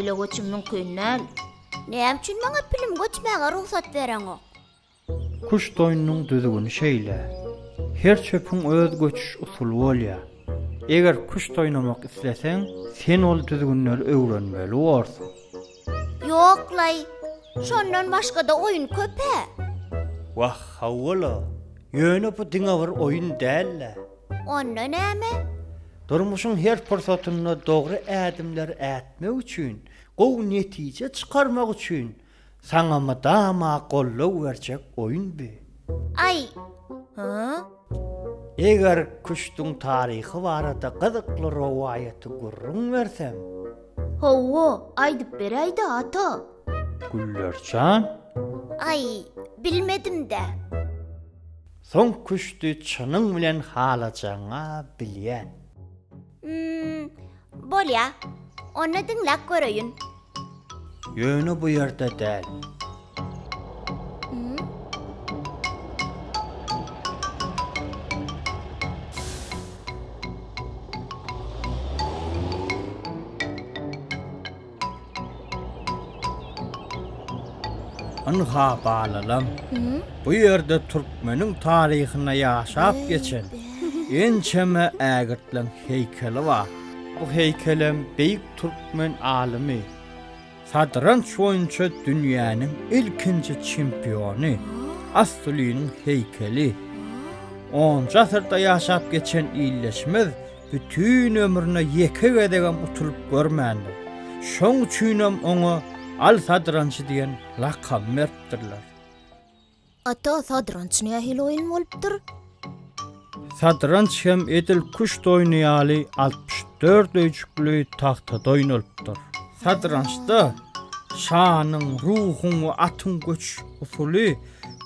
bile göçüm mümkin näl. Näme üçin maňa film göçmäge ruhsat bereňok? Küşt oýunynyň düzgüni şeýle. Her çöpüň öz göçüş usuly bolýar. Eger küşt oýnamak isleseň, sen ol düzgünleri öwrenmeli bolýarsyň. Yoklay. Şondan başga da oýun köpe. Wah, hawala. Ýöne bu diňe bir oýun däl. Onda näme? Durmuşyň her pursatyna dogry ädimler ätmek üçin, gowy netije çykarmak üçin saňa dama gollaw berjek oýun be. Ay. Eger küştüň taryhy barada gyzykly rowayaty gurrun bersem. Hawa, aýdyp bereýdi ata. Güllercan. Ay, bilmedim de. Son küştü çanyň bilen halajaňa bilýän. Bolya. Onu dinläp göreýin. Ýöne bu ýerde däl. Anha balalam. Bu ýerde türkmeniň taryhyna ýaşap geçen ençeme ägirtlen heykeli var. Bu heykelem beýik türkmen alimi, satranç boýunça dünýäniň ilkinji çempiony, Astulynyň heykeli. 10-njy asyrda ýaşap geçen illeşmez bütün ömrüne ýeke gedegen utulyp görmändi. Şoň üçinem oňa al satrançy diýen lakap beripdirler. Ata satranç nähil oýun bolupdyr? Satranç hem edil küşt oýnaýaly 64 öýçükli tagtada oýnalypdyr. Satrançda şanyň, ruhuň we atyň göç usuly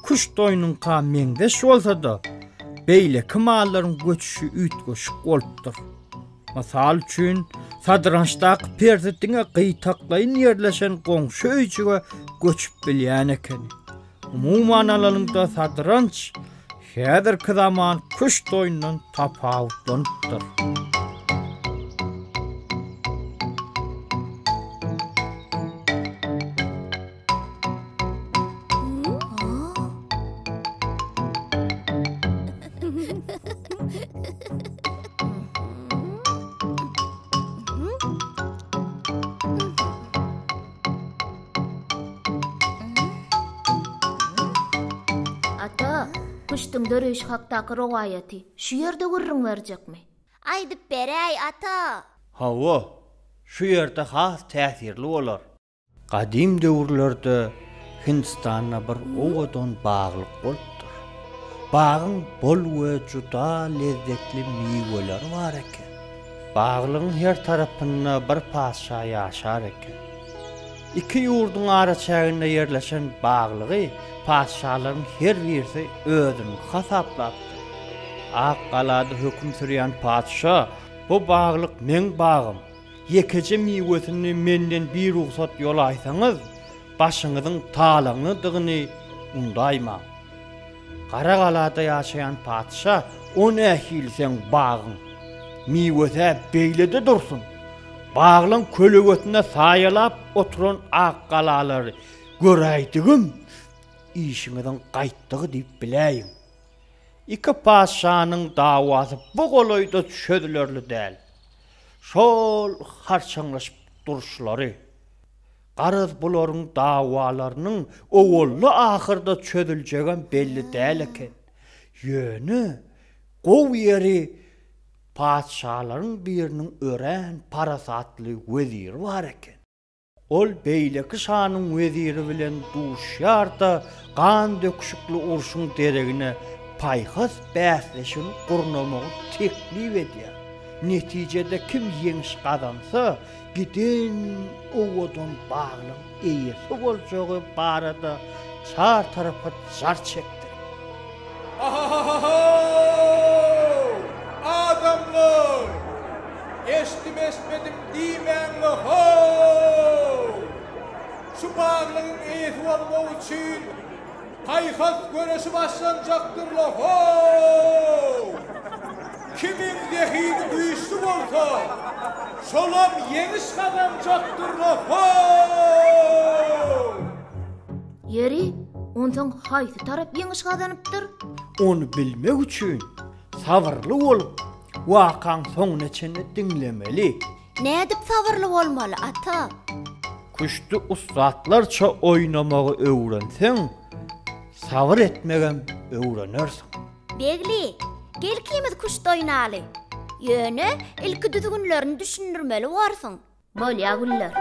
küşt oýunyňka meňdeş bolsa-da, beýle kemalaryň göçüşi üýtgeşik bolupdyr. Masal üçin satrançdaky perzetdiňe gyýtaklaýyn ýerleşen goňşy öýçüge göçüp bilýän eken. Umuman alanda satranç häzirki zaman küşt oýundan tapawutlanypdyr. Küştüň dörüş hakdaky rowayaty şu ýerde gurrun berjekmi? Aýdyp beräý ata. Hawa, şu ýerde has täsirli bolar. Gadim döwürlerde Hindistana bir owadan baglyk bolupdyr. Bagyň bol we juda lezzetli miweler bar eken. Baglyň her tarapynda bir paşa ýaşar eken. İki ýurduň araçagyna ýerleşen baglygy paşalaryň her birisi özüni hasaplapdy. Aqalady höküm sürýän paşa, bu baglyk meň bagym. Ýekeje miwesini menden bir ruhsat ýol aýsaňyz, başyňyzyň talanlydygyny undaýma. Garaqalada ýaşaýan paşa, "On ähilseň bagyň, miwese beýlede dursun." Baglyň kölegötüne saýalap oturan aqalalary göräýdigim. İşiňizden gaýtdygy diýip biläýin. Iki paşanyň dawasy bu golaýda çödülerli däl. Şol harçaňlaşyp duruşlary, garaz bularyň dawalarynyň owally ahyrda çödüljegen belli däl eken. Ýöne gow ýeri paşalaryň biriniň örän parasatly weziri bar eken. Ol beýleki şanyň weziri bilen duşýarda gan döküşikli urşuň deregine paýhas bäsleşin gurnamagy teklip edýär. Netijede kim ýeňiş gazansa, giden owadan baglyň eýesi boljagy barada çar tarapy jar çekdi. Adamlar! Estim diýmeňle ho! Şu baglyň eýesi bolmak üçin paýhas göresi başlanjakdyrlar ho! Kimin dehini güýçli bolsa, Çolam yeňiş gadamjakdyr oho! Yeri, ondan haýsy tarap ýeňiş gadanypdyr? Onu bilmek üçin sabırlı bolup wakaň soňuna çenli diňlemeli. Nädip sabırly bolmaly ata? Küştü ustaatlarça oýnamagy öwrenseň, sabır etmegem öwrenersiň. Begli, gel kimiz küşt oýnaly. Ýöne ilki düzgünlerini düşündirmeli barsyň. Bolýa güller.